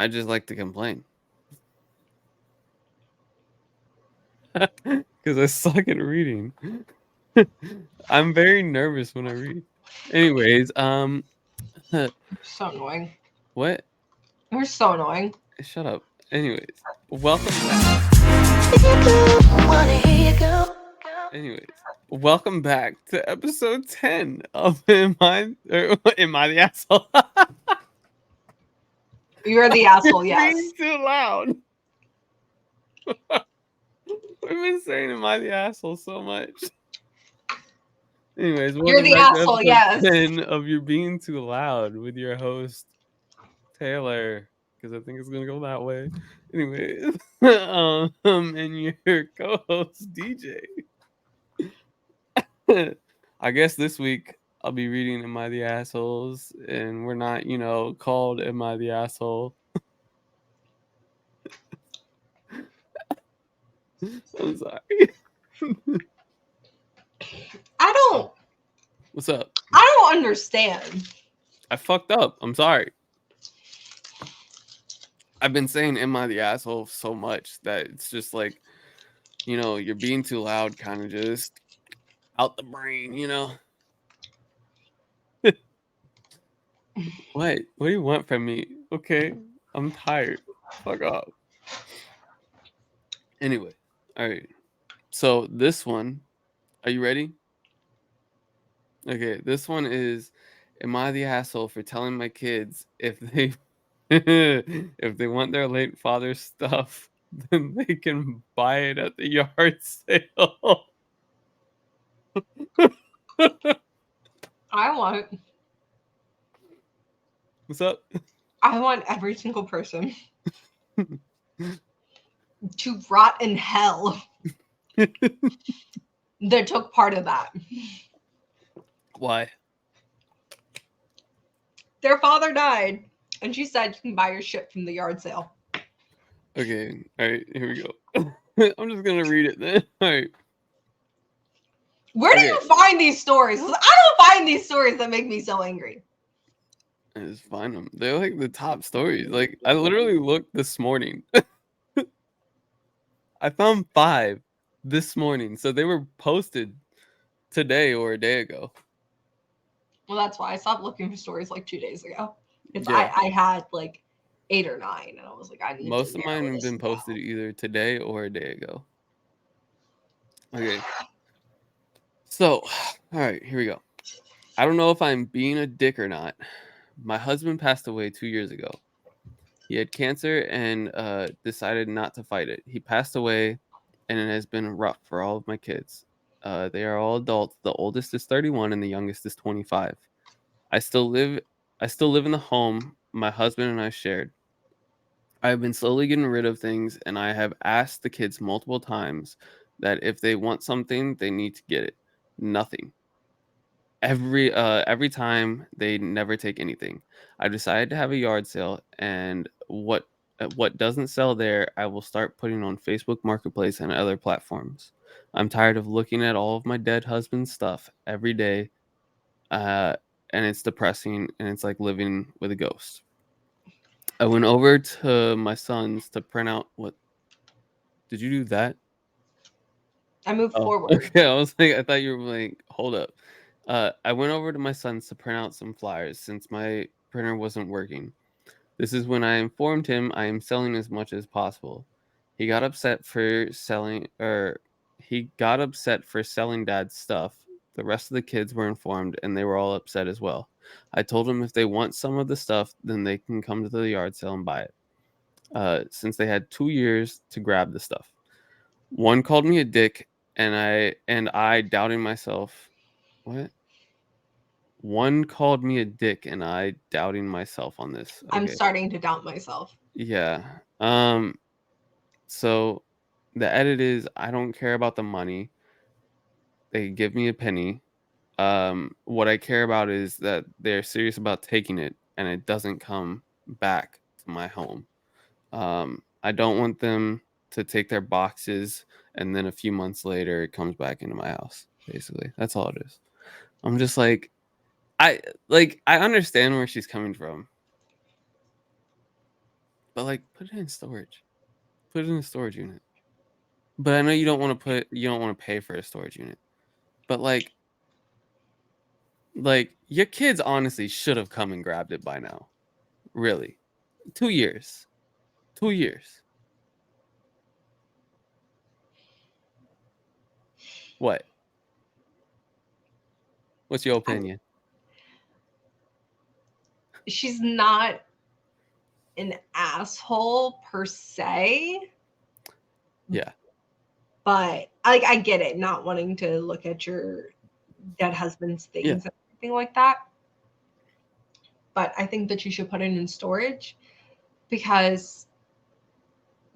I just like to complain. Because I suck at reading. I'm very nervous when I read. Anyways, So annoying. what? You're so annoying. Shut up. Anyways, welcome back. Anyways, welcome back to episode 10 of Am I the Asshole? You're the asshole, yes. Being too loud. We've been saying Am I the Asshole so much. Anyways, You're welcome the back to asshole, episode yes. 10 of You're Being Too Loud with your host, Taylor, because I think it's going to go that way. Anyways, and your co-host, DJ. I guess this week I'll be reading Am I the Assholes, and we're not, called Am I the Asshole. I'm sorry. What's up? I don't understand. I fucked up. I'm sorry. I've been saying Am I the Asshole so much that it's just like, you're being too loud, kind of just out the brain, What? What do you want from me? Okay, I'm tired. Fuck off. Anyway, all right. So this one, are you ready? Okay, this one is, am I the asshole for telling my kids if they if they want their late father's stuff, then they can buy it at the yard sale? I want What's up? every single person to rot in hell that took part of that. Why? Their father died, and she said you can buy your shit from the yard sale. Okay, all right, here we go. I'm just gonna read it then. All right. Where do you find these stories? 'Cause I don't find these stories that make me so angry. I just find them. They're like the top stories. Like, I literally looked this morning. I found 5 this morning, so they were posted today or a day ago. Well, that's why I stopped looking for stories like 2 days ago. Because Yeah. I had like 8 or 9, and I was like, I need Most to of mine narrow have this been posted down. either today or a day ago. Okay. So, all right, here we go. I don't know if I'm being a dick or not. My husband passed away 2 years ago. He had cancer and decided not to fight it. He passed away, and it has been rough for all of my kids. They are all adults. The oldest is 31 and the youngest is 25. I still live in the home my husband and I shared. I have been slowly getting rid of things, and I have asked the kids multiple times that if they want something, they need to get it. Nothing. Every time they never take anything. I decided to have a yard sale, and what doesn't sell there, I will start putting on Facebook Marketplace and other platforms. I'm tired of looking at all of my dead husband's stuff every day, uh, and it's depressing, and it's like living with a ghost. I went over to my son's to print out what. Did you do that? I moved Oh, forward. okay. I was like, I thought you were like, hold up. I went over to my son's to print out some flyers since my printer wasn't working. This is when I informed him I am selling as much as possible. He got upset for selling, or he got upset for selling dad's stuff. The rest of the kids were informed, and they were all upset as well. I told them if they want some of the stuff, then they can come to the yard sale and buy it. Since they had 2 years to grab the stuff. One called me a dick, and I doubting myself. What? One called me a dick, and I doubting myself on this. I'm Okay. starting to doubt myself. Yeah. So the edit is I don't care about the money. They give me a penny. What I care about is that they're serious about taking it and it doesn't come back to my home. I don't want them to take their boxes and then a few months later it comes back into my house. Basically, that's all it is. I'm just like, I understand where she's coming from. But like, put it in storage. Put it in a storage unit. But I know you don't want to pay for a storage unit. But like your kids honestly should have come and grabbed it by now. Really. 2 years. 2 years. What? What's your opinion? She's not an asshole per se, Yeah. but I get it, not wanting to look at your dead husband's things Yeah. and everything like that. But I think that you should put it in storage because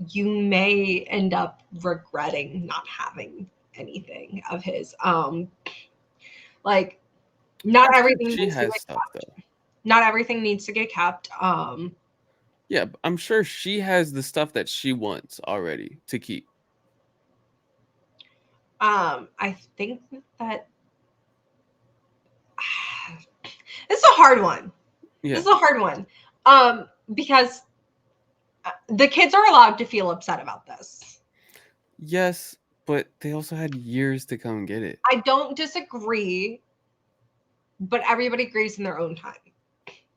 you may end up regretting not having anything of his. Like not I'm sure everything she needs to has get stuff kept. though. Not everything needs to get kept. Yeah, I'm sure she has the stuff that she wants already to keep. I think that this is a hard one. Yeah. This is a hard one. Because the kids are allowed to feel upset about this. Yes, but they also had years to come get it. I don't disagree, but everybody agrees in their own time.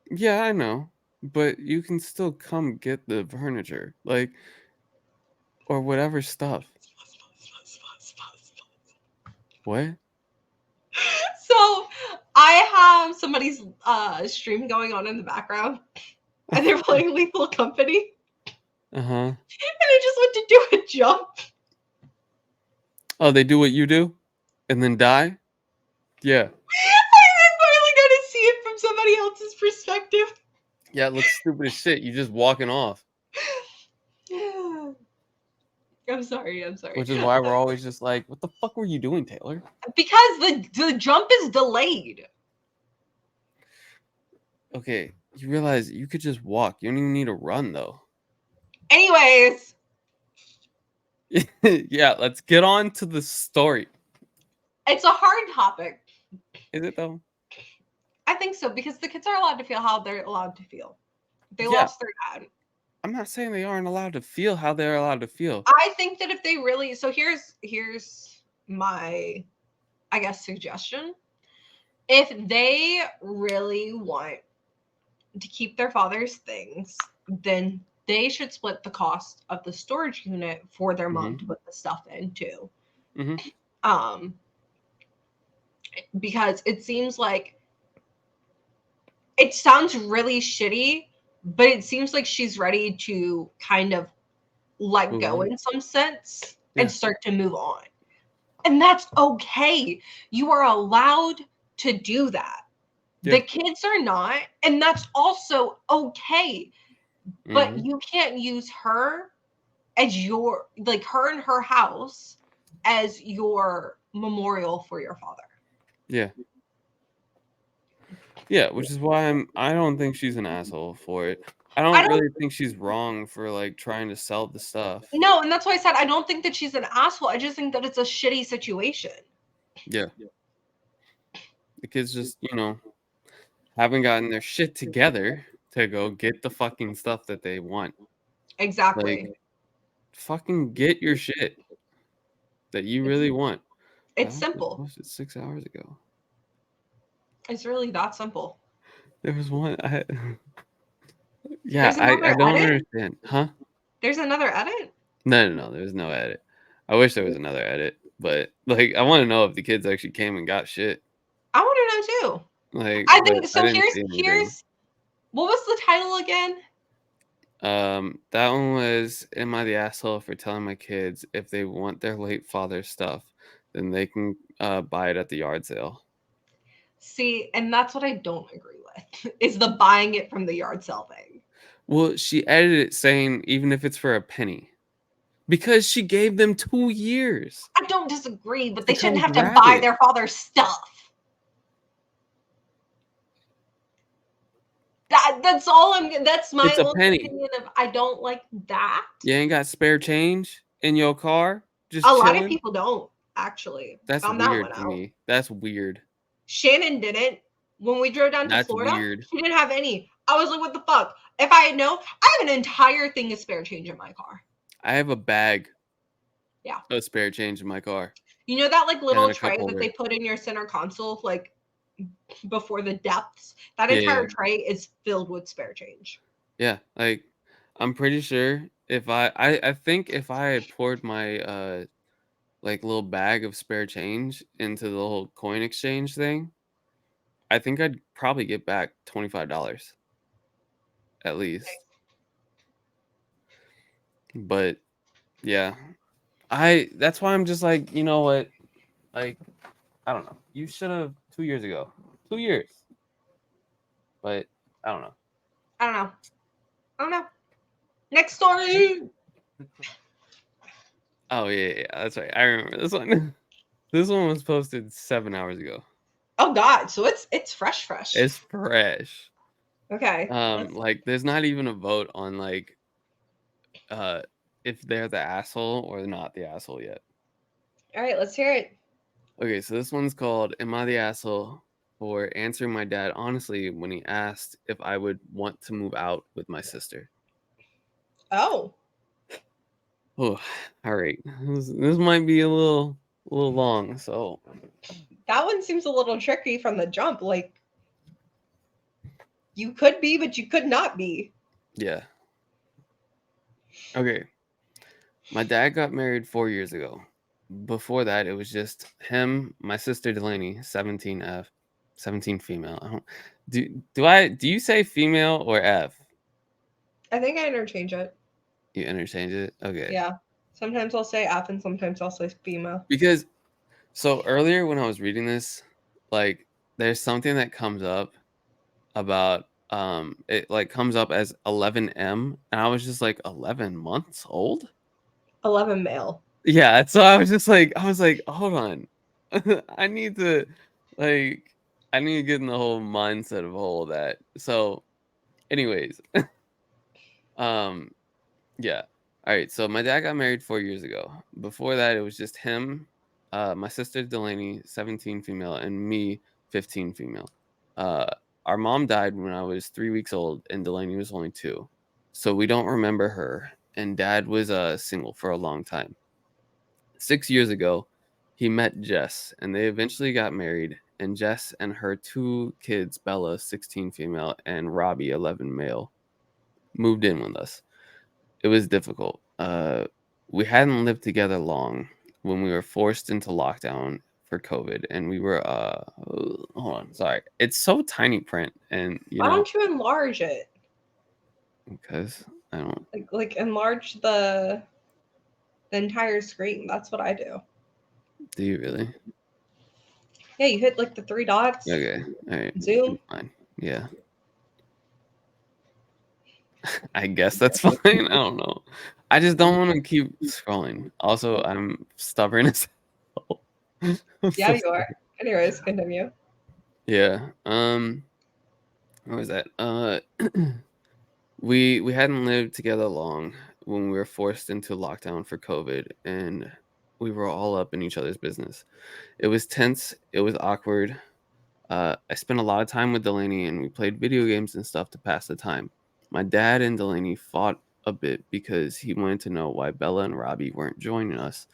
Yeah, I know. But you can still come get the furniture. Like or whatever stuff. What? So I have somebody's stream going on in the background, and they're playing Lethal Company, Uh-huh. and I just went to do a jump. Oh, they do what you do? And then die? Yeah. I finally got to see it from somebody else's perspective. Yeah, it looks stupid as shit. You just walking off. I'm sorry. Which is why we're always just like, what the fuck were you doing, Taylor? Because the jump is delayed. Okay, you realize you could just walk. You don't even need to run though. Anyways, Yeah, let's get on to the story. it's a hard topic. Is it though? I think so because the kids are allowed to feel how they're allowed to feel. They Yeah. lost their dad. I'm not saying they aren't allowed to feel how they're allowed to feel. I think that if they really here's my I guess suggestion. If they really want to keep their father's things, then they should split the cost of the storage unit for their mom to put the stuff in too. Because it seems like it sounds really shitty, but it seems like she's ready to kind of let go in some sense and start to move on. And that's okay. You are allowed to do that. Yeah. The kids are not, and that's also okay. But you can't use her as your, like her and her house as your memorial for your father. Yeah. Yeah, which is why I don't think she's an asshole for it. I don't really think she's wrong for like trying to sell the stuff. No, and that's why I said I don't think that she's an asshole. I just think that it's a shitty situation. Yeah. The kids just, haven't gotten their shit together to go get the fucking stuff that they want. Exactly. Like, fucking get your shit that you really want. It's simple. Posted 6 hours ago. It's really that simple. There was one. I don't understand. Huh? There's another edit? No. There's no edit. I wish there was another edit, but like, I want to know if the kids actually came and got shit. I want to know too. Like, I think so. Here's what was the title again? That one was "Am I the asshole for telling my kids if they want their late father's stuff, then they can buy it at the yard sale?" See, and that's what I don't agree with, is the buying it from the yard sale thing. Well, she edited it saying even if it's for a penny. Because she gave them 2 years. I don't disagree, but they shouldn't have to buy their father's stuff. That's all that's my opinion of I don't like that. You ain't got spare change in your car? Just a lot of people don't, actually. That's weird to me. That's weird. Shannon didn't. When we drove down to That's Florida, weird. he didn't have any. I was like, what the fuck? If I had known, I have an entire thing of spare change in my car. I have a bag Yeah. of spare change in my car You know that like little and a cup tray that they holder. put in your center console, like before the depths? That Yeah, yeah, entire tray is filled with spare change. yeah. Like, I'm pretty sure if I think if I had poured my like little bag of spare change into the whole coin exchange thing, I think I'd probably get back $25 at least. But yeah, I that's why I'm just like, you know what? Like, I don't know. You should have 2 years ago. 2 years. But I don't know. I don't know. I don't know. Next story. Oh yeah, that's right. I remember this one. This one was posted 7 hours ago. Oh God, so it's fresh, fresh. It's fresh. Okay, let's. Like there's not even a vote on like uh if they're the asshole or not the asshole yet. All right, let's hear it. Okay, so this one's called "Am I the asshole for answering my dad honestly when he asked if I would want to move out with my sister?" Oh, Oh, all right. This might be a little long, so that one seems a little tricky from the jump. Like you could be, but you could not be. yeah. Okay. My dad got married 4 years ago. Before that, it was just him, my sister Delaney, 17F, 17 female. I don't, do you say female or F? I think I interchange it. You interchange it? Okay. Yeah. Sometimes I'll say F and sometimes I'll say female. Because so earlier when I was reading this, like there's something that comes up about it like comes up as 11M and I was just like 11 months old? 11 male. Yeah, so I was like, hold on. I need to like I need to get in the whole mindset of all of that. So anyways, um yeah. All right, so my dad got married 4 years ago. Before that it was just him, my sister Delaney, 17 female, and me, 15 female. Uh our mom died when I was 3 weeks old and Delaney was only 2. So we don't remember her. And dad was single for a long time. 6 years ago, he met Jess, and they eventually got married. And Jess and her 2 kids, Bella, 16 female, and Robbie, 11 male, moved in with us. It was difficult. We hadn't lived together long when we were forced into lockdown for COVID, and we were hold on, sorry, it's so tiny print, and Why don't you enlarge it? because I don't. Like enlarge the entire screen. That's what I do. Do you really? Yeah, you hit like the 3 dots, Okay, all right, zoom. fine, yeah. I guess that's fine. I don't know. I just don't want to keep scrolling. Also, I'm stubborn as hell. I'm Yeah, so you are. Anyways, continue. yeah. What was that? We hadn't lived together long when we were forced into lockdown for COVID, and we were all up in each other's business. It was tense. It was awkward. I spent a lot of time with Delaney, and we played video games and stuff to pass the time. My dad and Delaney fought a bit because he wanted to know why Bella and Robbie weren't joining us,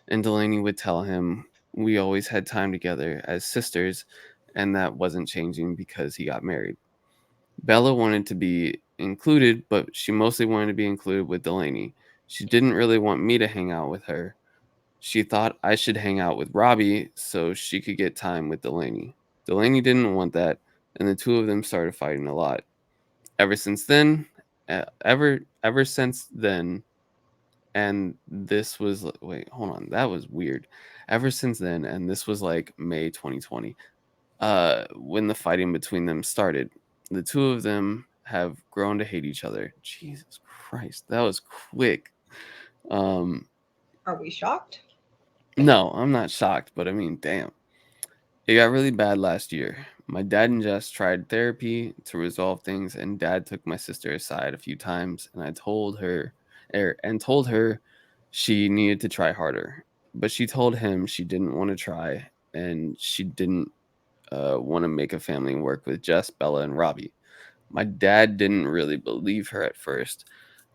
and Delaney would tell him we always had time together as sisters, and that wasn't changing because he got married. Bella wanted to be included, but she mostly wanted to be included with Delaney. She didn't really want me to hang out with her. She thought I should hang out with Robbie so she could get time with Delaney. Delaney didn't want that, and the two of them started fighting a lot. Ever since then, ever since then, and this was wait, hold on, that was weird. Ever since then, and this was like May 2020, when the fighting between them started. The two of them have grown to hate each other. Jesus Christ, that was quick. Um, Are we shocked? no, I'm not shocked, but I mean, damn. It got really bad last year. My dad and Jess tried therapy to resolve things, and dad took my sister aside a few times, and I told her she needed to try harder. But she told him she didn't want to try, and she didn't. want to make a family and work with Jess, Bella, and Robbie. My dad didn't really believe her at first,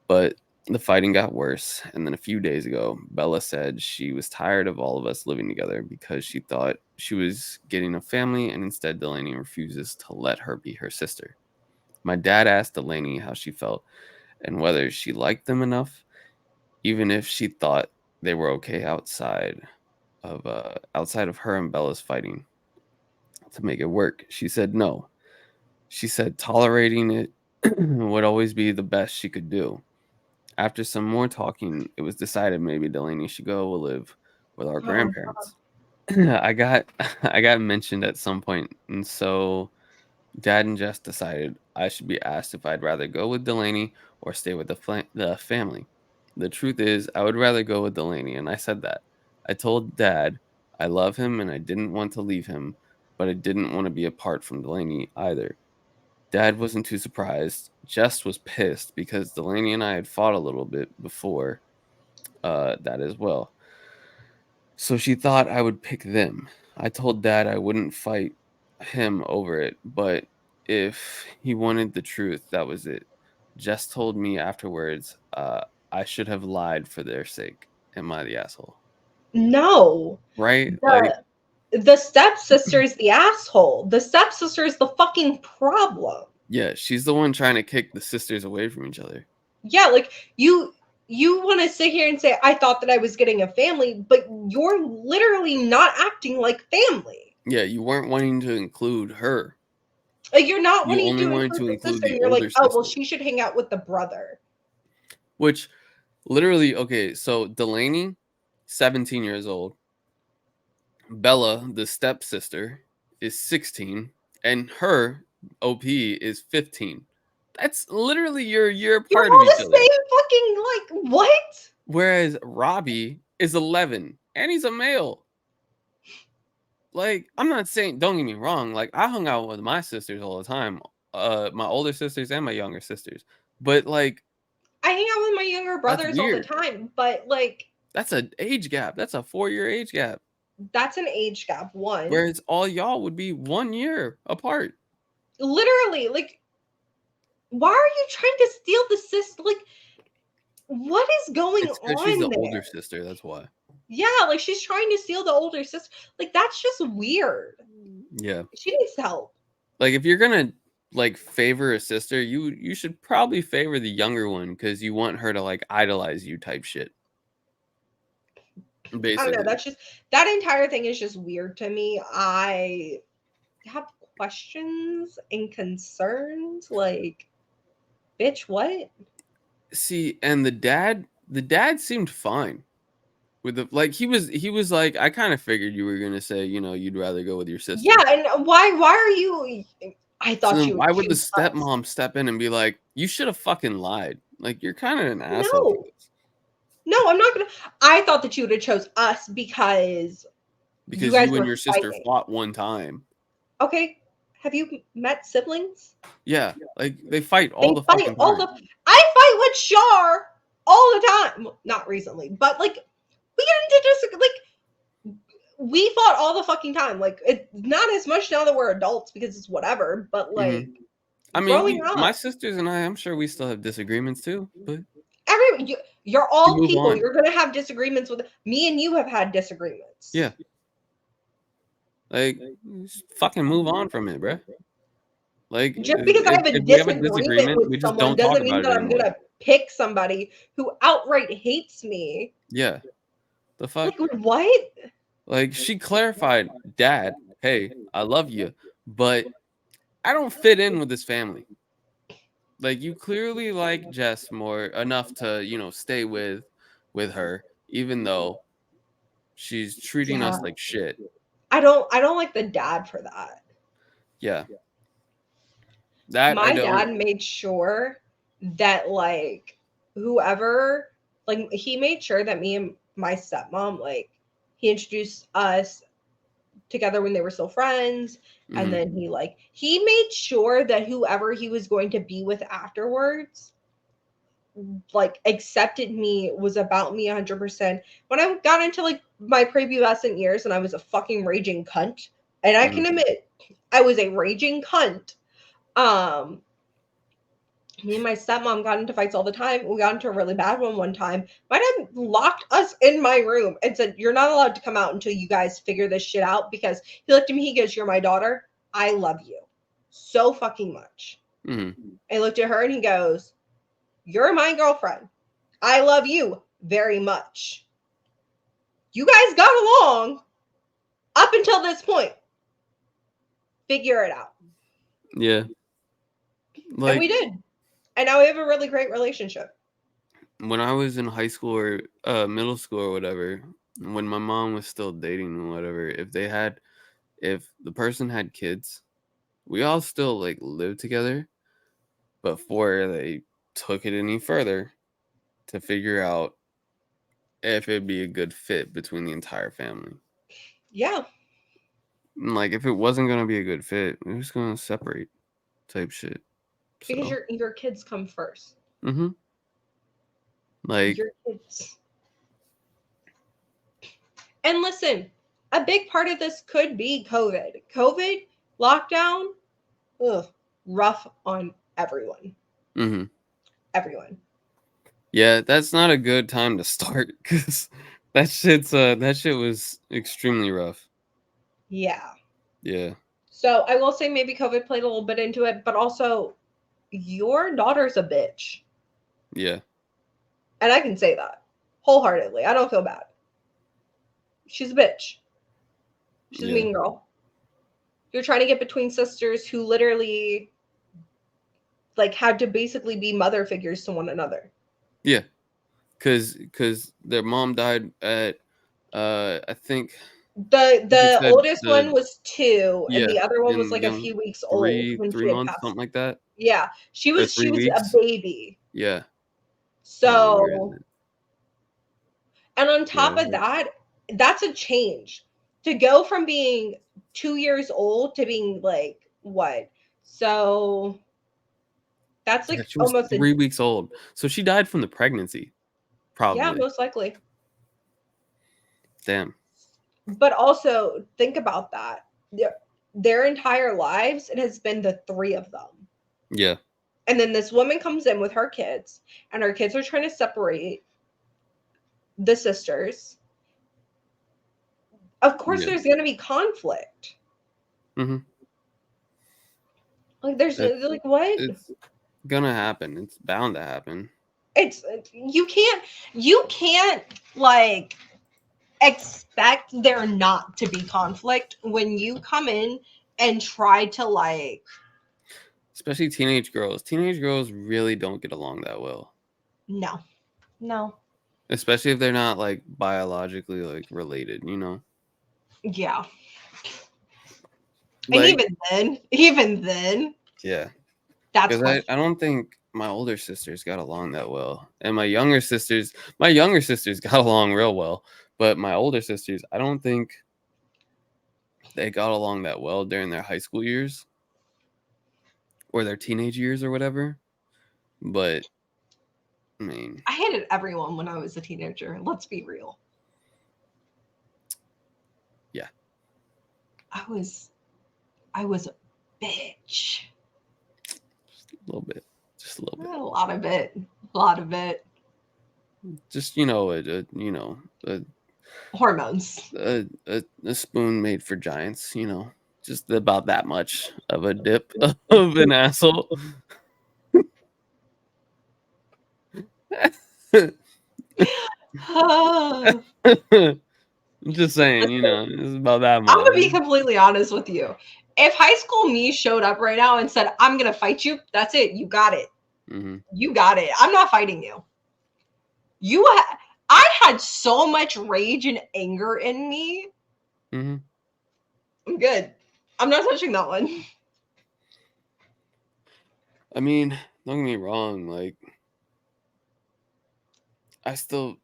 but the fighting got worse. And then a few days ago, Bella said she was tired of all of us living together because she thought she was getting a family, and instead, Delaney refuses to let her be her sister. My dad asked Delaney how she felt and whether she liked them enough, even if she thought they were okay outside of her and Bella's fighting to make it work. She said no. She said tolerating it would always be the best she could do. After some more talking, it was decided maybe Delaney should go live with our Oh my God. grandparents. I got I got mentioned at some point, and so Dad and Jess decided I should be asked if I'd rather go with Delaney or stay with the family. The truth is, I would rather go with Delaney, and I said that. I told Dad I love him and I didn't want to leave him, but I didn't want to be apart from Delaney either. Dad wasn't too surprised. Jess was pissed because Delaney and I had fought a little bit before that as well. So she thought I would pick them. I told Dad I wouldn't fight him over it, but if he wanted the truth, that was it. Jess told me afterwards I should have lied for their sake. Am I the asshole? No. Right? Like, The stepsister is the asshole. The stepsister is the fucking problem. yeah, she's the one trying to kick the sisters away from each other. Yeah, like you want to sit here and say I thought that I was getting a family, but you're literally not acting like family. Yeah, you weren't wanting to include her. Like you're not You wanting only to wanted include to the include sister, the and you're like, older oh well, sister, she should hang out with the brother. which literally, okay, so Delaney, 17 years old. Bella, the stepsister, is 16, and her OP is 15. That's literally your year You're apart of all each the other. same fucking like what? Whereas Robbie is 11 and he's a male. Like, I'm not saying, don't get me wrong, like I hung out with my sisters all the time, my older sisters and my younger sisters. But like I hang out with my younger that's brothers all the weird. time, but like That's an age gap. That's a 4-year age gap. that's an age gap one. Whereas all y'all would be 1 year apart. Literally, like why are you trying to steal the sister? Like what is going It's because she's the on older there? sister. That's why. Yeah, like she's trying to steal the older sister. Like that's just weird. Yeah. She needs help. Like if you're gonna like favor a sister, you should probably favor the younger one because you want her to like idolize you type shit. I don't know. Basically. That's just that entire thing is just weird to me. I have questions and concerns. Like, bitch, what? See, and the dad seemed fine with the like he was like, I kind of figured you were gonna say, you'd rather go with your sister. Yeah, and why are you I So thought then you would why would the choose us. stepmom step in and be like, you should have fucking lied? Like you're kind of an asshole for No. this. No, I'm not gonna I thought that you would have chose us because you Because guys you and were your sister fighting. fought one time. Okay. Have you met siblings? Yeah, like they fight all They the fight fucking all time. the I fight with Shar all the time. Well, not recently, but like we get into just like we fought all the fucking time. Like it's not as much now that we're adults because it's whatever, but Hmm. like I mean, growing my up, sisters and I'm sure we still have disagreements too, but you're we all move people. on. You're gonna have disagreements with me and you have had disagreements. Yeah, like just fucking move on from it, bruh. Like Just because I have a if we have a disagreement disagreement, with we just someone don't talk doesn't about mean it that I'm anymore. gonna pick somebody who outright hates me. Yeah, the fuck. Like what? Like she clarified, Dad, hey, I love you, but I don't fit in with this family. Like you clearly like Jess more enough to, stay with her, even though she's treating Yeah. us like shit. I don't like the dad for that. Yeah. That I My don't. dad made sure that like whoever like he made sure that me and my stepmom like he introduced us together when they were still friends, and Mhm. then he made sure that whoever he was going to be with afterwards like accepted me, was about me 100%. When I got into like my prepubescent years and I was a fucking raging cunt, And I Mhm. can admit, I was a raging cunt. Um, Me and my stepmom got into fights all the time. We got into a really bad one time. My dad locked us in my room and said, "You're not allowed to come out until you guys figure this shit out." Because he looked at me, he goes, "You're my daughter. I love you so fucking much." Mhm. I looked at her and he goes, "You're my girlfriend. I love you very much. You guys got along up until this point. Figure it out." Yeah. And we Like did. And now we have a really great relationship. when I was in high school or middle school or whatever, when my mom was still dating and whatever, if the person had kids, we all still like lived together, but before they took it any further to figure out if it'd be a good fit between the entire family. Yeah, And, like if it wasn't gonna be a good fit, we were just gonna separate type shit. because So, your kids come first. mm-hmm. Like, Your kids. And listen, a big part of this could be COVID. COVID, lockdown, ugh, rough on everyone. mm-hmm. Everyone. Yeah, that's not a good time to start because that shit was extremely rough. Yeah. Yeah, So I will say maybe COVID played a little bit into it, but also your daughter's a bitch. yeah, And I can say that wholeheartedly. I don't feel bad. She's a bitch. She's a yeah, mean girl. You're trying to get between sisters who literally like had to basically be mother figures to one another. yeah. Because their mom died at I think you The said oldest one the was 2 and yeah the other one was in like a young few weeks old when three she had months passed. something like that Yeah, or she three was a weeks. baby. Yeah. Hold on, where is So, it? and on Yeah, top of that, that's a change to go from being 2 years old to being like what? So, that's yeah. like She was almost a 3 weeks old, so she died from the pregnancy, yeah, probably. most likely. Damn. But also think about that. Their entire lives it has been the 3 of them. Yeah, And then this woman comes in with her kids, and her kids are trying to separate the sisters. Of course, yeah. there's going to be conflict. Mm-hmm. Like, there's It's like what? it's gonna happen. It's bound to happen. It's you can't like expect there not to be conflict when you come in and try to like Especially teenage girls. Teenage girls really don't get along that well. no, no, Especially if they're not like biologically like related, you know? yeah, and Like, even then, yeah. that's Because I questionable. don't think my older sisters got along that well. And my younger sisters got along real well. But my older sisters, I don't think they got along that well during their high school years or their teenage years or whatever. But I mean, I hated everyone when I was a teenager. Let's be real. yeah, I was I was a bitch. just a little bit. Just a little bit. A lot of it. A lot of it. Just, you know, a Hormones. a spoon made for giants, you know, just about that much of a dip of an asshole. I'm I'm just saying, you know, it's about that much. gonna be completely honest with you. If high school me showed up right now and said, "I'm gonna fight you," that's it. You got it. Hmm. You got it. I'm not fighting you. I had so much rage and anger in me. Hmm. I'm good. I'm not touching that one. I mean, don't get me wrong. Like, I still,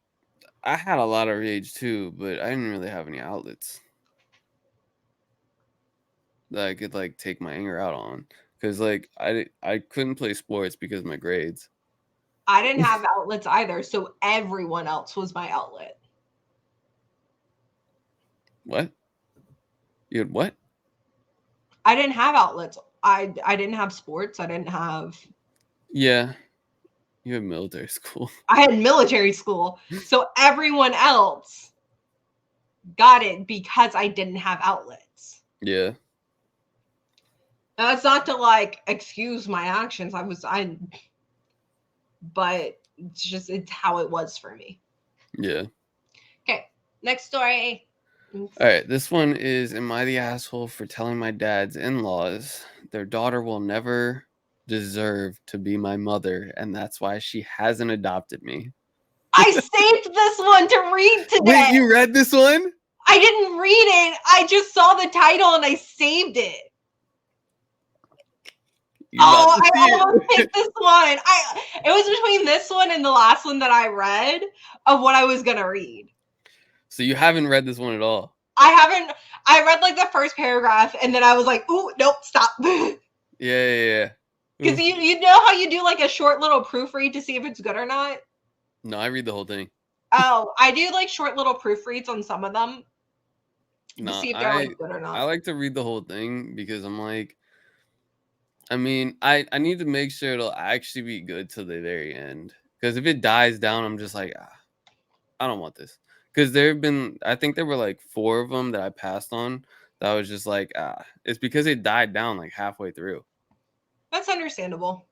I had a lot of rage too, but I didn't really have any outlets that I could like take my anger out on. Cause like I couldn't play sports because of my grades. I didn't have outlets either, so everyone else was my outlet. What? You had what? I didn't have outlets. I didn't have sports. I didn't have. Yeah, you have military school. I had military school. So everyone else got it because I didn't have outlets. Yeah. That's not to like excuse my actions. But it's how it was for me. Yeah. Okay, next story. All right, this one is, am I the asshole for telling my dad's in-laws their daughter will never deserve to be my mother, and that's why she hasn't adopted me? I saved this one to read Wait, today. you read this one? I didn't read it. I just saw the title and I saved it. You about to I see almost it. picked this one. It was between this one and the last one that I read of what I was gonna read. So you haven't read this one at all? I haven't. I read like the first paragraph and then I was like, "Ooh, nope, stop." Yeah. Because you know how you do like a short little proofread to see if it's good or not. No, I read the whole thing. Oh, I do like short little proofreads on some of them to No, see if they're like good or I not. like to read the whole thing because I'm like, I mean, I need to make sure it'll actually be good till the very end. Because if it dies down, I'm just like, I don't want this. Because there have been, I think there were like 4 of them that I passed on. That I was just like, it's because it died down like halfway through. That's understandable.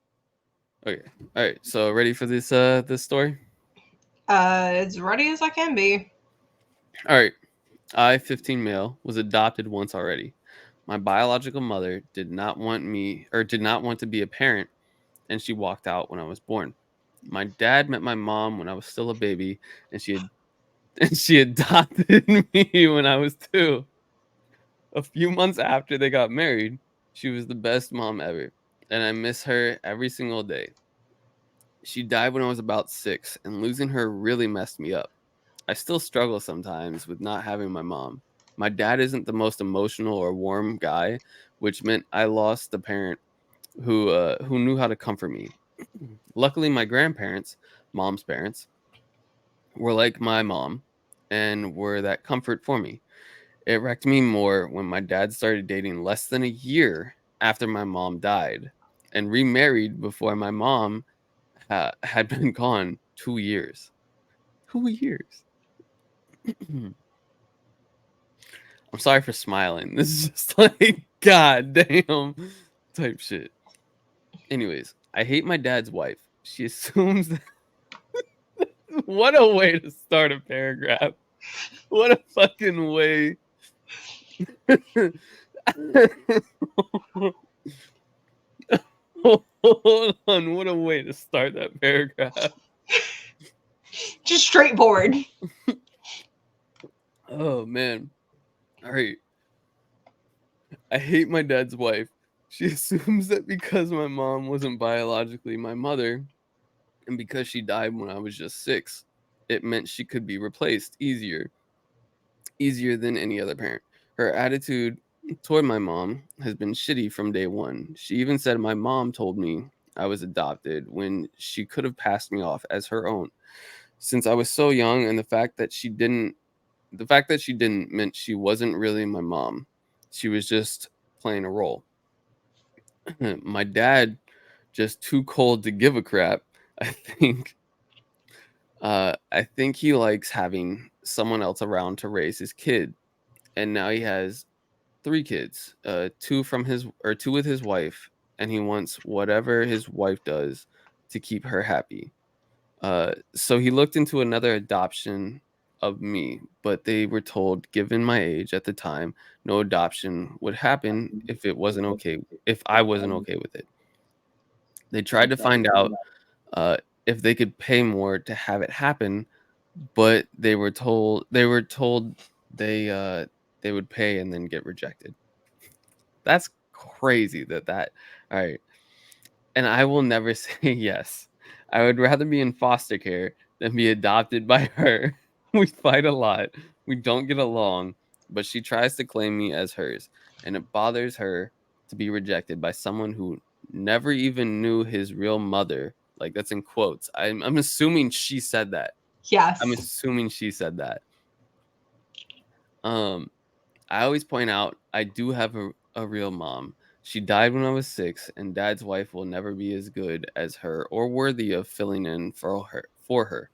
Okay, all right. So ready for this this story? As ready as I can be. All right. I, 15 male, was adopted once already. My biological mother did not want me or did not want to be a parent, and she walked out when I was born. My dad met my mom when I was still a baby, and she adopted me when I was 2. A few months after they got married, she was the best mom ever, and I miss her every single day. She died when I was about 6, and losing her really messed me up. I still struggle sometimes with not having my mom. My dad isn't the most emotional or warm guy, which meant I lost the parent who knew how to comfort me. Luckily, my grandparents, mom's parents, were like my mom and were that comfort for me. It wrecked me more when my dad started dating less than a year after my mom died and remarried before my mom had been gone 2 years. 2 years. I'm sorry for smiling. This is just like, god damn type shit. Anyways, I hate my dad's wife. She assumes that. What a way to start a paragraph. What a fucking way. Hold on. What a way to start that paragraph. Just straightforward. Oh, man. All right. I hate my dad's wife. She assumes that because my mom wasn't biologically my mother, and because she died when I was just 6, it meant she could be replaced easier than any other parent. Her attitude toward my mom has been shitty from day one. She even said my mom told me I was adopted when she could have passed me off as her own. Since I was so young, and the fact that she didn't meant she wasn't really my mom. She was just playing a role. My dad just too cold to give a crap. I think I think he likes having someone else around to raise his kid. And now he has 3 kids, 2 with his wife, and he wants whatever his wife does to keep her happy. So he looked into another adoption of me, but they were told, given my age at the time, no adoption would happen if I wasn't okay with it. They tried to find out uh, if they could pay more to have it happen, but they were told they would pay and then get rejected. That's crazy that all right. And I will never say yes. I would rather be in foster care than be adopted by her. We fight a lot. We don't get along, but she tries to claim me as hers, and it bothers her to be rejected by someone who never even knew his real mother. Like, that's in quotes. I'm assuming she said that. I'm Yes. assuming she said that. Um, I always point out I do have a real mom. She died when I was 6, and Dad's wife will never be as good as her or worthy of filling in for her.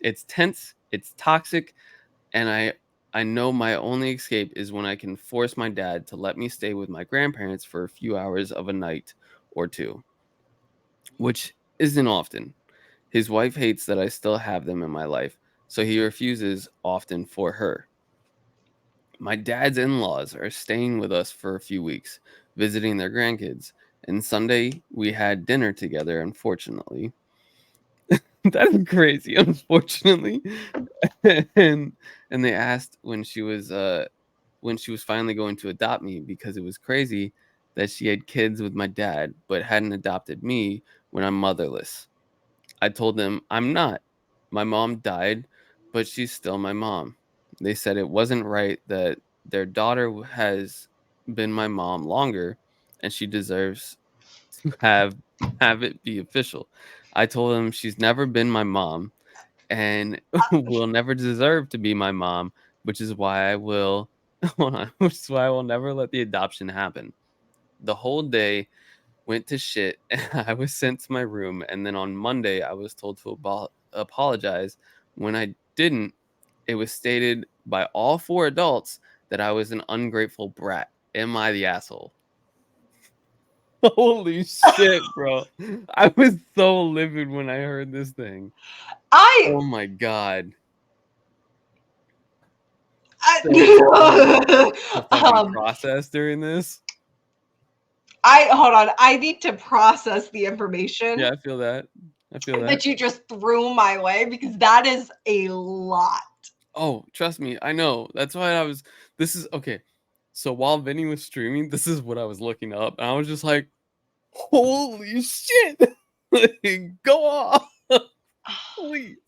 It's tense, it's toxic, and I know my only escape is when I can force my dad to let me stay with my grandparents for a few hours of a night or two, which isn't often. His wife hates that I still have them in my life, so he refuses often for her. My dad's in-laws are staying with us for a few weeks, visiting their grandkids, and Sunday we had dinner together, unfortunately. That's crazy, unfortunately. and and they asked when she was finally going to adopt me because it was crazy that she had kids with my dad but hadn't adopted me when I'm motherless. I told them I'm not. My mom died, but she's still my mom. They said it wasn't right that their daughter has been my mom longer and she deserves to have it be official. I told them she's never been my mom and will never deserve to be my mom, which is why I will hold on, which is why I will never let the adoption happen. The whole day went to shit and I was sent to my room, and then on Monday I was told to apologize. When I didn't, it was stated by all 4 adults that I was an ungrateful brat. Am I the asshole? Holy shit, bro. I was so livid when I heard this thing. I, Oh my god. So I don't know I to fucking um process during this. I hold on. I need to process the Yeah, information I feel that. I feel that. that you just threw my way because that is a lot. Oh, trust me, I know. That's why I was this is okay. So while Vinny was streaming, this is what I was looking up, and I was just like, "Holy shit!" Like, go off, please.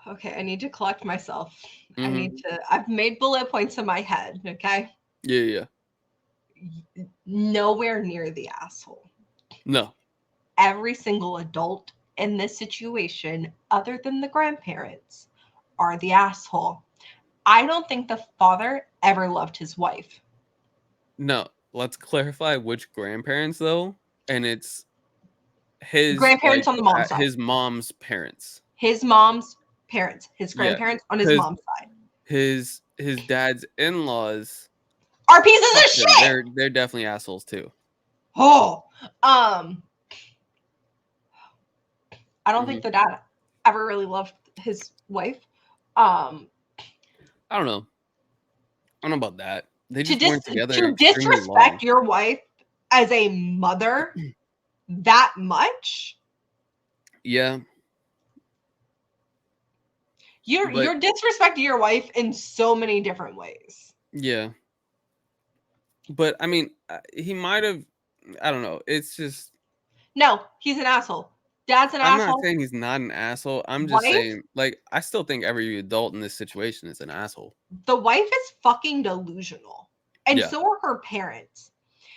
Okay, I need to collect myself. I Mhm. need to. I've made bullet points in my head. Okay, Yeah, yeah. nowhere near the asshole. No, Every single adult in this situation, other than the grandparents, are the asshole. I don't think the father ever loved his wife. no. Let's clarify which grandparents though, and it's his Grandparents on the mom's side, his mom's parents. his mom's parents, his Yeah, grandparents on his because mom's side his dad's in-laws are pieces of fuck him. shit. They're definitely assholes too. Oh, um, I don't think Mhm. the dad ever really loved his wife. Um, I don't know. I don't know about that. They to just weren't together to extremely long. disrespect your wife as a mother that much, Yeah, but you're disrespecting your wife in so many different ways. yeah, but I mean, he might have. I don't know. It's just No, he's an asshole. Dad's an I'm not asshole. saying he's not an asshole. I'm just Wife, saying, like, I still think every adult in this situation is an asshole. the wife is fucking delusional, and Yeah, so are her parents.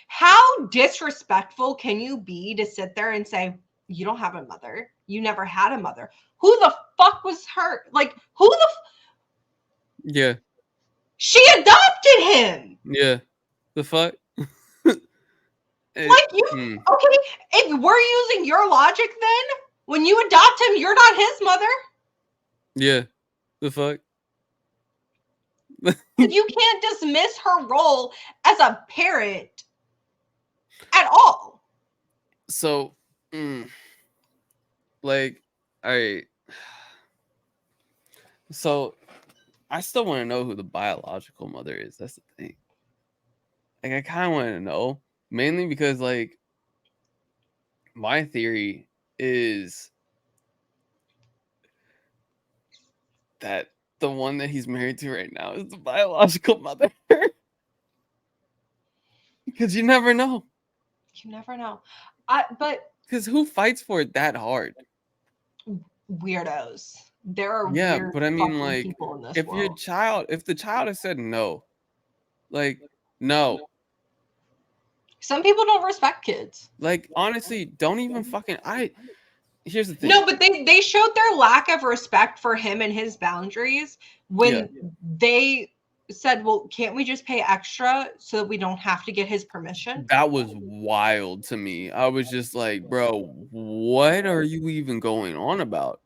How disrespectful can you be to sit there and say, you don't have a mother? You never had a mother. Who the fuck was her? Like, who the yeah, she adopted him. yeah. The fuck? it, Like you hmm, okay, if we're using your logic then, when you adopt him, you're not his mother. yeah. The fuck? You can't dismiss her role as a parent at all. So, mm, like, I so I still want to know who the biological mother is. That's the thing. Like, I kind of want to know, mainly because, like, my theory is that the one that he's married to right now is the biological mother. Because you never know. You never know. But Because who fights for it that hard? weirdos. There are Yeah, weird but I mean, fucking like, people in this world. if the child has said no, like, no, Some people don't respect kids. like, honestly, don't even fucking, here's the thing. No, but they showed their lack of respect for him and his boundaries Yeah. when they said, "Well, can't we just pay extra so that we don't have to get his permission?" That was wild to me. I was just like, "Bro, what are you even going on about?"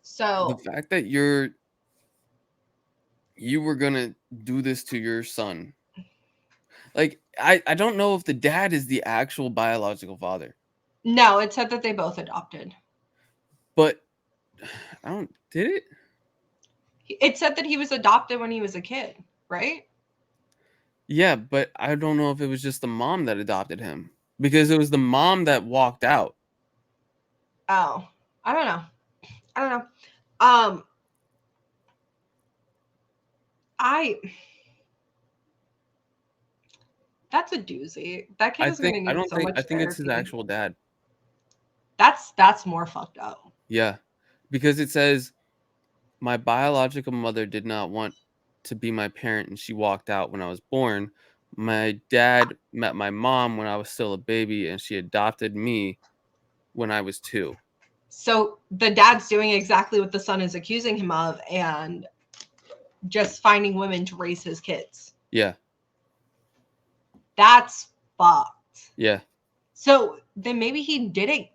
The So, fact that you were gonna do this to your son. Like, I don't know if the dad is the actual biological father, no, it said that they both adopted. but I don't did it? It said that he was adopted when he was a kid, right? Yeah, but I don't know if it was just the mom that adopted him because it was the mom that walked out. Oh, I don't know. I don't know. Um, I That's a doozy. That kid is gonna I need don't so think I much think it's his therapy. actual dad. That's more fucked up. Yeah, because it says my biological mother did not want to be my parent and she walked out when I was born. My dad met my mom when I was still a baby and she adopted me when I was 2. So the dad's doing exactly what the son is accusing him of, and just finding women to raise his kids. Yeah. That's fucked. Yeah. So then maybe he didn't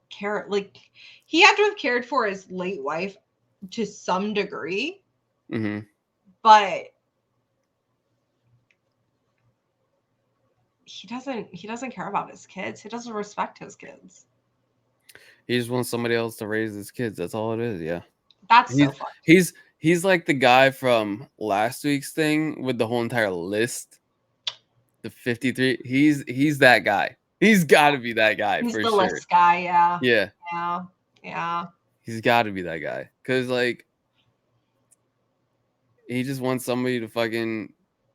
care. Like, he had to have cared for his late wife to some degree, Mhm. but he doesn't care about his kids. He doesn't respect his kids. He just wants somebody else to raise his kids. That's all it is. Yeah. That's so He's fucked. he's like the guy from last week's thing with the whole entire list. The 53. He's that guy. He's got to be that guy He's for the sure. list guy, yeah. Yeah. Yeah. Yeah. He's got to be that guy cuz like he just wants somebody to fucking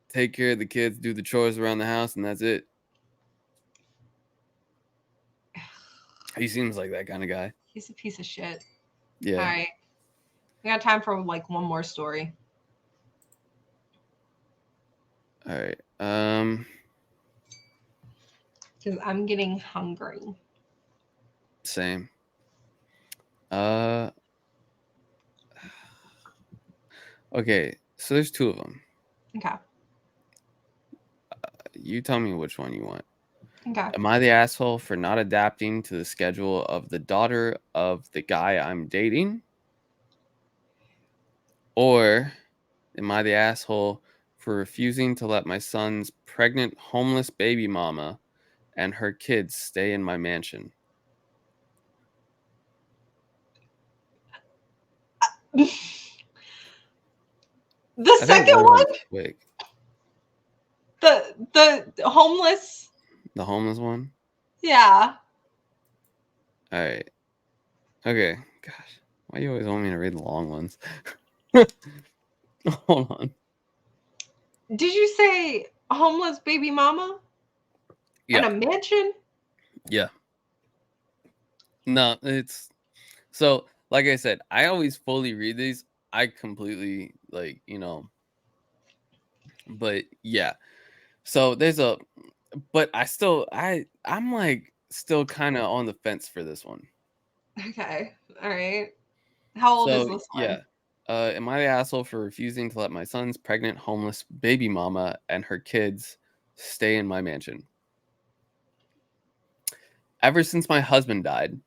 take care of the kids, do the chores around the house and that's it. He seems like that kind of guy. He's a piece of shit. All Yeah. right. We got time for like one more story. All right. Because I'm getting hungry. Same. Uh okay, so there's two of them. Okay. You tell me which one you want. Okay. Am I the asshole for not adapting to the schedule of the daughter of the guy I'm dating? Or am I the asshole for refusing to let my son's pregnant homeless baby mama and her kids stay in my mansion? The I think second one of one, them's quick. the homeless. The homeless one? Yeah. All right. Okay. Gosh, why you always want me to read the long ones? Hold on. Did you say homeless baby mama and Yeah. a mansion? Yeah. No, it's so like I said, I always fully read these. I completely but yeah. So there's a but I'm like still kind of on the fence for this one. Okay. All right. How old is So this one? yeah. Am I the asshole for refusing to let my son's pregnant homeless baby mama and her kids stay in my mansion? Ever since my husband died,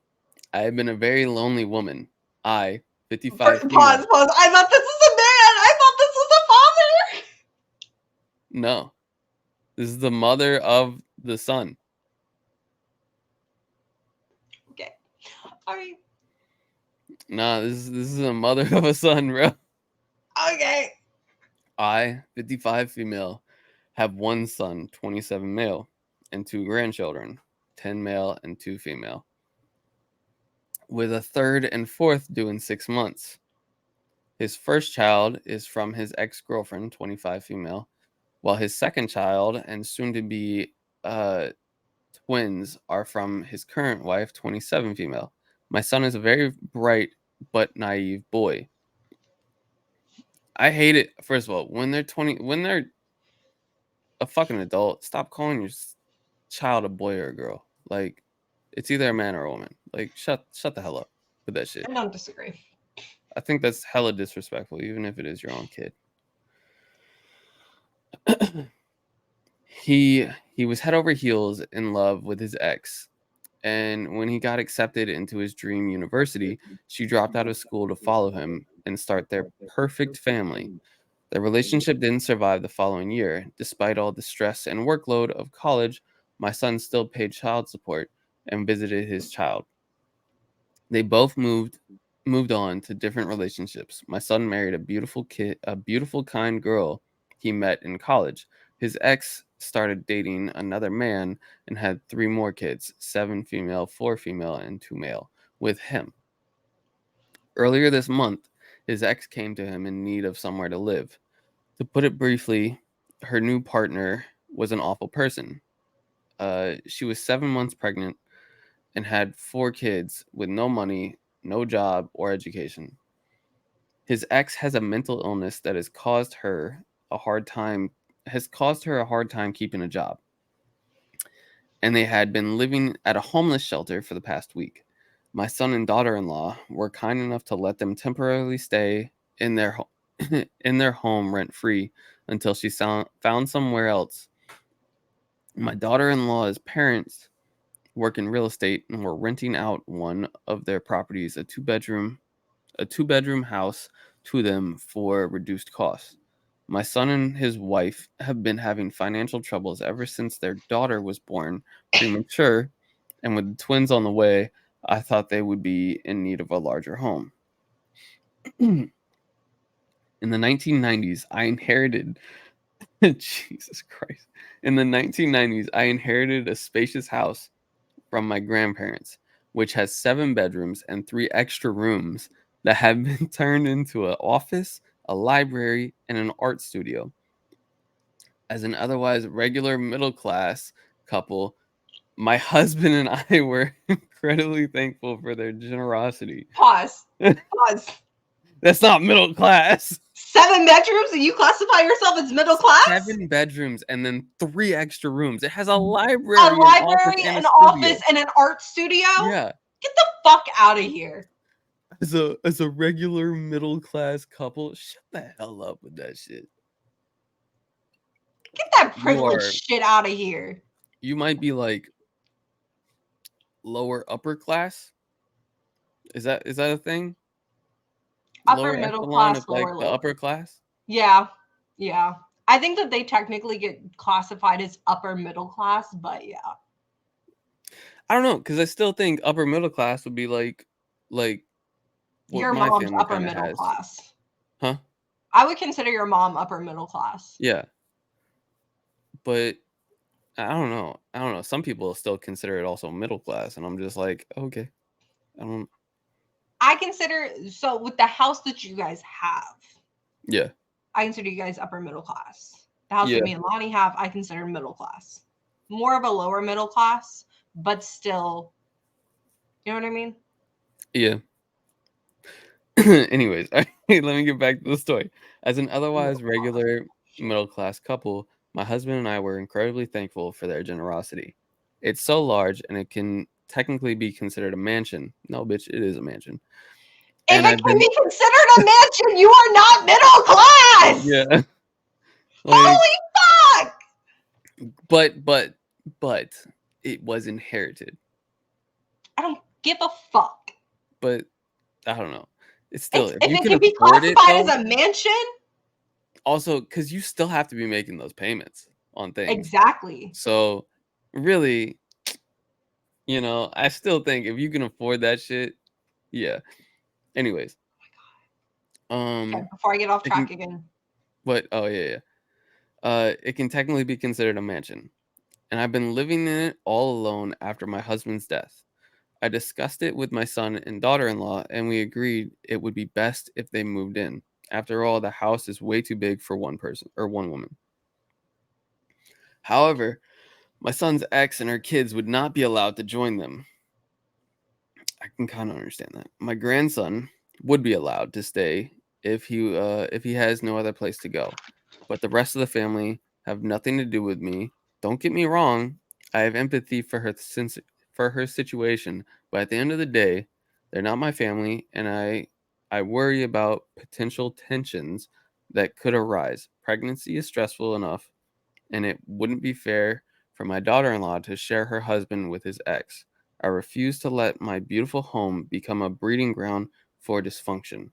I have been a very lonely woman. I, 55 Pause. female. Pause. I thought this was a man. I thought this was a father. No, this is the mother of the son. Okay. All right. Nah, this is a mother of a son, bro. Okay. I, 55 female, have one son, 27 male, and two grandchildren, 10 male and 2 female, with a third and fourth due in 6 months. His first child is from his ex girlfriend, 25 female, while his second child and soon to be uh, twins are from his current wife, 27 female. My son is a very bright but naive boy. I hate it. First of all, when they're a fucking adult, stop calling your child a boy or a girl. Like, It's either a man or a woman. Like, shut the hell up with that shit. I don't disagree. I think that's hella disrespectful, even if it is your own kid. he was head over heels in love with his ex, and when he got accepted into his dream university, she dropped out of school to follow him and start their perfect family. Their relationship didn't survive the following year. Despite all the stress and workload of college, my son still paid child support and visited his child. They both moved on to different relationships. My son married a beautiful kind girl he met in college. His ex started dating another man and had three more kids, seven female, four female, and two male, with him. Earlier this month, his ex came to him in need of somewhere to live. To put it briefly, her new partner was an awful person. She was 7 months pregnant and had four kids with no money, no job, or education. His ex has a mental illness that has caused her a hard time keeping a job, and they had been living at a homeless shelter for the past week. My son and daughter-in-law were kind enough to let them temporarily stay in their in their home rent-free until she found somewhere else. My daughter-in-law's parents work in real estate and were renting out one of their properties, a two bedroom house, to them for reduced costs. My son and his wife have been having financial troubles ever since their daughter was born premature, and with the twins on the way, I thought they would be in need of a larger home. In the 1990s, I inherited Jesus Christ. In the 1990s, I inherited a spacious house from my grandparents, which has 7 bedrooms and 3 extra rooms that have been turned into an office, a library, and an art studio. As an otherwise regular middle class couple, my husband and I were incredibly thankful for their generosity. Pause. Pause. That's not middle class. 7 bedrooms and you classify yourself as middle class? 7 bedrooms and then 3 extra rooms. It has a A library, an office, library, and a an office, studio. and an art studio? Yeah. Get the fuck out of here. As a regular middle class couple, shut the hell up with that shit. Get that You privileged are shit out of here. you might be like lower upper class. Is that a thing? Upper Lower middle echelon of class, like lower the upper lower. class? Yeah. Yeah. I think that they technically get classified as upper middle class, but yeah. I don't know, because I still think upper middle class would be like what Your my mom's family upper kind of middle has. class. Huh? I would consider your mom upper middle class. Yeah. But I don't know. I don't know. Some people still consider it also middle class, and I'm just like, okay. I don't I consider so with the house that you guys have, Yeah. I consider you guys upper middle class. The house that Yeah. me and Lonnie have, I consider middle class. More of a lower middle class, but still, you know what I mean? Yeah. Anyways, let me get back to the story. As an Middle otherwise class. regular Shit. middle class couple, my husband and I were incredibly thankful for their generosity. It's so large and it can technically be considered a mansion. No, bitch, it is a mansion. If And it I've can been, be considered a mansion, you are not middle class. yeah, like, Holy fuck! but it was inherited. I don't give a fuck. But I don't know. It's still, It's if if you it can can be afford it classified as though, a mansion, also, because you still have to be making those payments on things. exactly. So, really, I still think if you can afford that shit, yeah. Anyways, Okay, um, before I get off it can track again. what? Oh yeah, yeah. It can technically be considered a mansion, and I've been living in it all alone after my husband's death. I discussed it with my son and daughter-in-law, and we agreed it would be best if they moved in. After all, the house is way too big for one person or one woman. However, my son's ex and her kids would not be allowed to join them. I can kind of understand that. My grandson would be allowed to stay if he has no other place to go, but the rest of the family have nothing to do with me. Don't get me wrong, I have empathy for for her situation, but at the end of the day, they're not my family, and I worry about potential tensions that could arise. Pregnancy is stressful enough, and it wouldn't be fair for my daughter-in-law to share her husband with his ex. I refuse to let my beautiful home become a breeding ground for dysfunction.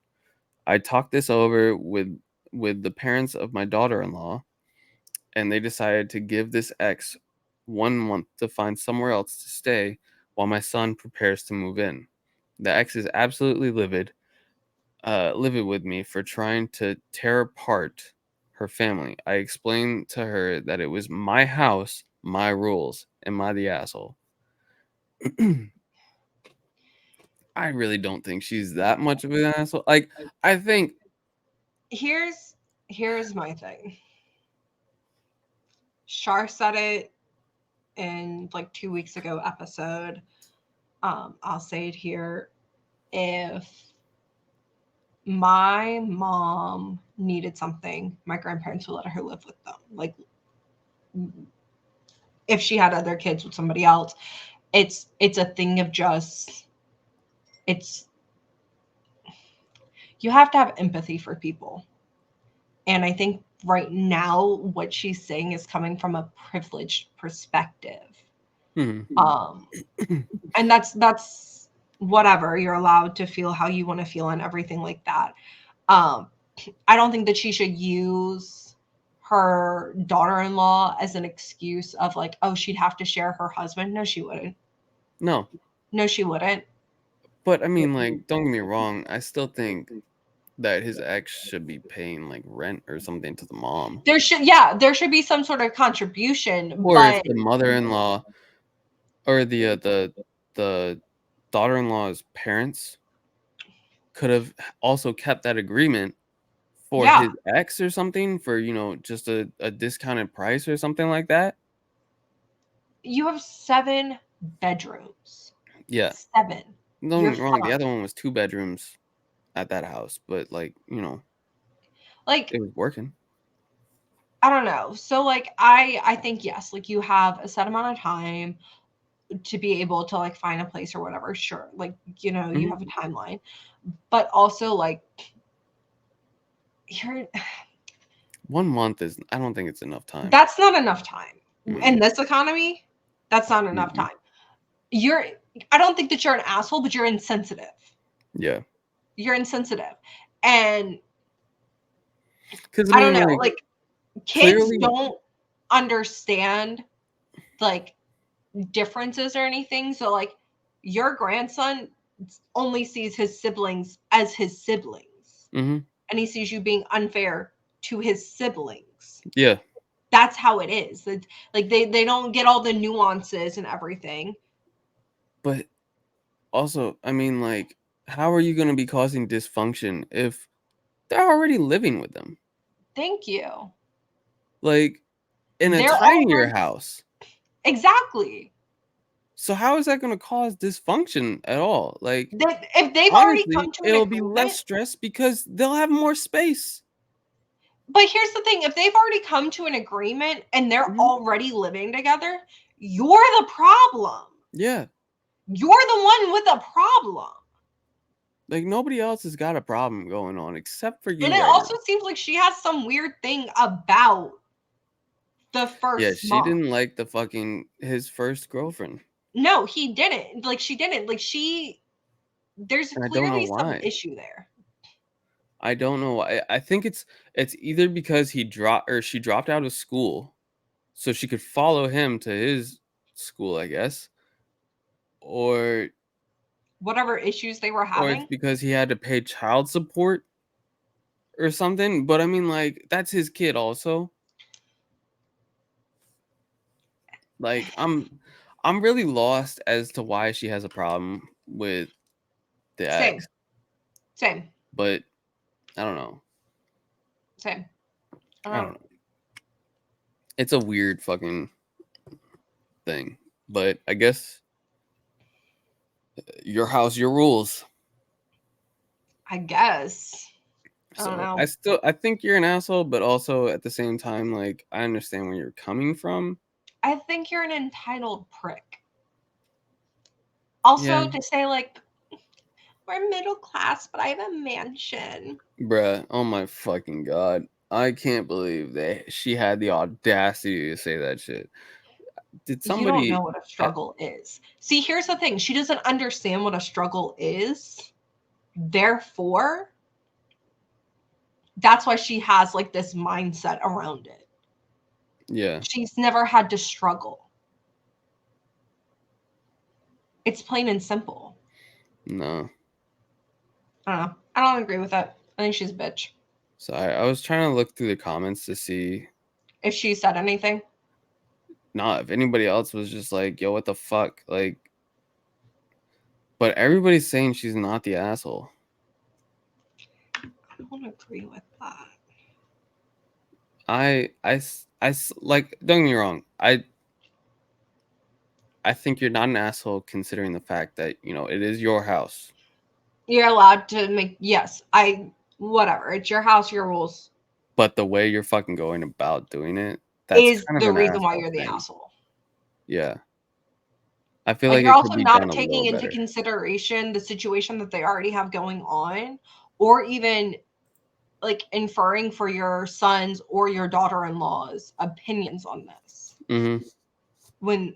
I talked this over with the parents of my daughter-in-law, and they decided to give this ex 1 month to find somewhere else to stay while my son prepares to move in. The ex is absolutely livid with me for trying to tear apart her family. I explained to her that it was my house, my rules. Am I the asshole? I really don't think she's that much of an asshole. Like, I think, Here's my thing. Shar said it in like 2 weeks ago episode. I'll say it here. If my mom needed something, my grandparents would let her live with them. Like if she had other kids with somebody else, it's a thing of just it's you have to have empathy for people. And I think right now what she's saying is coming from a privileged perspective. hmm. Um and that's whatever, you're allowed to feel how you want to feel and everything like that. um I don't think that she should use her daughter-in-law as an excuse of like, oh, she'd have to share her husband. No, she wouldn't. No, No, she wouldn't. but I mean, like, don't get me wrong. I still think that his ex should be paying like rent or something to the mom. There should, yeah, there should be some sort of contribution, Or if but the mother-in-law or the daughter-in-law's parents could have also kept that agreement for yeah, his ex or something for, just a discounted price or something like that. you have 7 bedrooms. Yeah. 7. Don't get You're me wrong, the fine. other one was 2 bedrooms at that house, but like, Like, it was working. I don't know. So like I think yes, like you have a set amount of time to be able to like find a place or whatever. Sure. Like, you Mhm. have a timeline. But also like you're 1 month is I don't think it's enough time. that's not enough time. In Mm-mm. this economy, that's not enough Mm-mm. time. You're I don't think that you're an asshole, but you're insensitive. Yeah. You're insensitive. And 'Cause I I don't mean, know, like, like kids clearly don't understand like differences or anything. So like your grandson only sees his siblings as his siblings, mhm. and he sees you being unfair to his siblings. Yeah. That's how it is. Like they don't get all the nuances and everything. But also, I mean, like, how are you gonna be causing dysfunction if they're already living with them? Thank you. Like, in a They're tinier already house. exactly. So how is that gonna cause dysfunction at all? Like, That if they've already honestly, come to an it'll be less agreement, stress because they'll have more space. but here's the thing, if they've already come to an agreement and they're Mhm. already living together, you're the problem. Yeah. You're the one with a problem. Like, nobody else has got a problem going on except for And you it right also now. seems like she has some weird thing about the Yeah, first she mom. didn't like the fucking his first girlfriend. No, he didn't. Like she didn't. Like there's And I don't know clearly some why. issue there. I don't know why. I think it's either because he dropped or she dropped out of school so she could follow him to his school, I guess. Or Whatever issues they were or it's having. because he had to pay child support or something. But I mean, like, that's his kid also. Like, I'm really lost as to why she has a problem with the Same. ex, Same. but I don't know. Same. I I don't don't know. It's a weird fucking thing. But I guess your house, your rules. I guess. I don't So know. I think you're an asshole, but also at the same time, like, I understand where you're coming from. I think you're an entitled prick. Also, Yeah, to say like we're middle class, but I have a mansion. bruh. Oh my fucking god. I can't believe that she had the audacity to say that shit. Did You don't know somebody what a I, struggle is. See, here's the thing. She doesn't understand what a struggle is. Therefore, that's why she has like this mindset around it. yeah, She's never had to struggle. It's plain and simple. no. I don't know. I don't agree with that. I think she's a bitch. So I was trying to look through the comments to see If she said anything, not if anybody else was just like, yo, what the fuck? Like, but everybody's saying she's not the asshole. I don't agree with that. Like, don't get me wrong. I think you're not an asshole considering the fact that, it is your house. You're allowed to make, yes, whatever. It's your house, your rules, But the way you're fucking going about doing it, that's is kind of the an reason why asshole you're the thing. asshole. Yeah. I feel Like, like you're it could also be done not a taking little into better. consideration the situation that they already have going on, or even like inferring for your sons or your daughter-in-law's opinions on this. Hmm. When,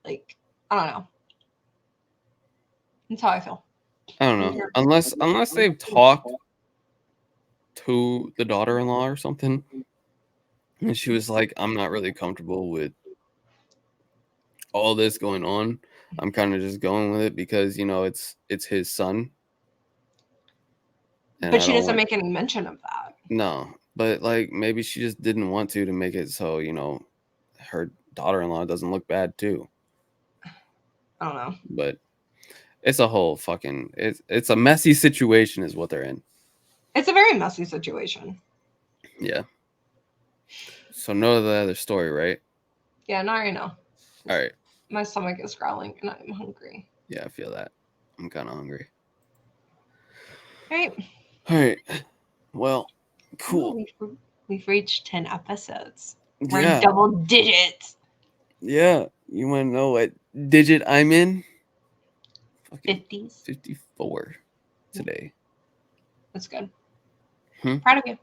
like, I don't know. That's how I feel. I don't know. Unless they've talked to the daughter-in-law or something, and she was like, I'm not really comfortable with all this going on. I'm kind of just going with it because it's his son, and But I she don't doesn't want make any mention of that. no. But like maybe she just didn't want to make it so her daughter-in-law doesn't look bad too. I don't know. But it's a whole fucking it's a messy situation is what they're in. It's a very messy situation. Yeah. So know the other story, right? Yeah, not right now. All right. My stomach is growling and I'm hungry. Yeah, I feel that. I'm kind of hungry. Right. All right. Well, Oh, cool. we've reached 10 episodes. We're in Yeah. double digits. Yeah. You want to know what digit I'm in? Fucking 50s. 54 today. That's good. Hmm? Proud of you.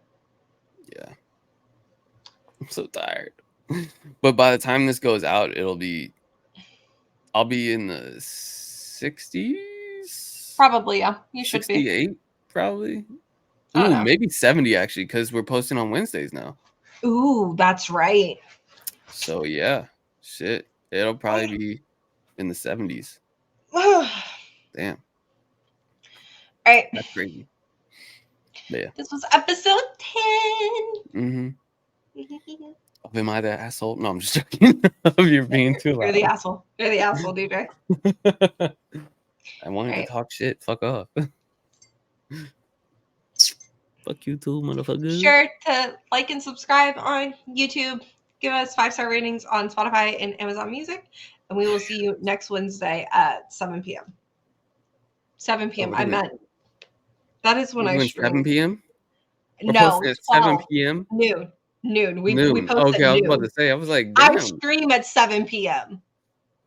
Yeah. I'm so tired. But by the time this goes out, I'll be in the 60s, Probably, yeah. You should be. 68 probably. I don't Ooh, know. maybe 70 actually, because we're posting on Wednesdays now. Ooh, that's right. So yeah, shit, it'll probably be in the 70s. All Damn, right. that's crazy. But yeah. This was episode 10. Mm-hmm. Oh, am I the asshole? No, I'm just joking. You're Yeah, being too you're the loud. asshole. You're the asshole, DJ. I wanted to Right. talk shit. Fuck off. Fuck you too, Be motherfucker. sure to like and subscribe on YouTube. Give us 5-star ratings on Spotify and Amazon Music. And we will see you next Wednesday at 7 p.m. 7 Oh, p.m. wait I a minute. meant that is when We're I doing 7 stream. p.m. We're No, posting at 7 12 p.m. noon. Noon. We Noon. post at Okay, I was about to noon. say. I was like, I damn. stream at 7 p.m.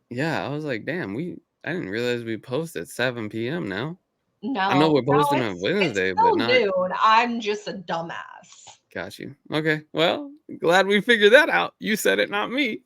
Yeah, I was like, damn. I didn't realize we post at 7 p.m. now. I know No, we're no, posting on it's Wednesday, but still not. noon. I'm just a dumbass. Got you. Okay. Well, glad we figured that out. You said it, not me.